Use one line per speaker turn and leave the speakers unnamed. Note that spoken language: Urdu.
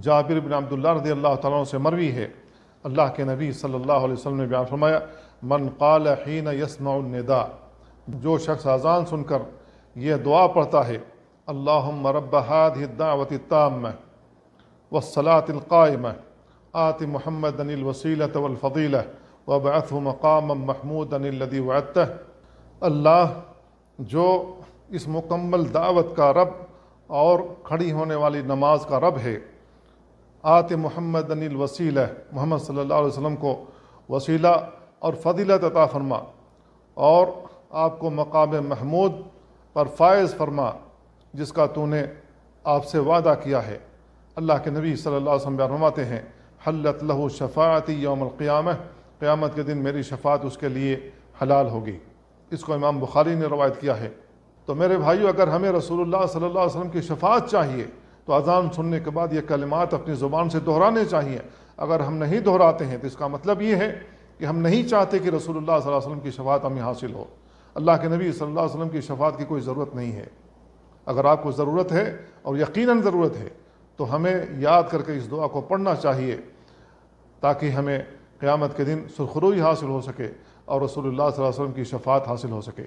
جابر بن عبداللہ رضی اللہ تعالیٰ عنہ سے مروی ہے، اللہ کے نبی صلی اللہ علیہ وسلم نے بیان فرمایا، من قال حین یسمع النداء، جو شخص اذان سن کر یہ دعا پڑھتا ہے، اللہم رب هذه الدعوة التامة والصلاة القائمة آت محمدا الوسیلة والفضیلة وابعثه مقاما محمودا الذي وعدته، اللہ جو اس مکمل دعوت کا رب اور کھڑی ہونے والی نماز کا رب ہے، آت محمد الوسیلہ، محمد صلی اللہ علیہ وسلم کو وسیلہ اور فضیلت عطا فرما، اور آپ کو مقام محمود پر فائز فرما جس کا تو نے آپ سے وعدہ کیا ہے۔ اللہ کے نبی صلی اللہ علیہ وسلم بیان فرماتے ہیں، حلت لہ شفاعتی یوم القیامہ، قیامت کے دن میری شفاعت اس کے لیے حلال ہوگی۔ اس کو امام بخاری نے روایت کیا ہے۔ تو میرے بھائیو، اگر ہمیں رسول اللہ صلی اللہ علیہ وسلم کی شفاعت چاہیے تو اذان سننے کے بعد یہ کلمات اپنی زبان سے دہرانے چاہیے۔ اگر ہم نہیں دہراتے ہیں تو اس کا مطلب یہ ہے کہ ہم نہیں چاہتے کہ رسول اللہ صلی اللہ علیہ وسلم کی شفاعت ہمیں حاصل ہو۔ اللہ کے نبی صلی اللہ علیہ وسلم کی شفاعت کی کوئی ضرورت نہیں ہے۔ اگر آپ کو ضرورت ہے اور یقیناً ضرورت ہے تو ہمیں یاد کر کے اس دعا کو پڑھنا چاہیے تاکہ ہمیں قیامت کے دن سرخروئی حاصل ہو سکے اور رسول اللہ صلی اللہ علیہ وسلم کی شفاعت حاصل ہو سکے۔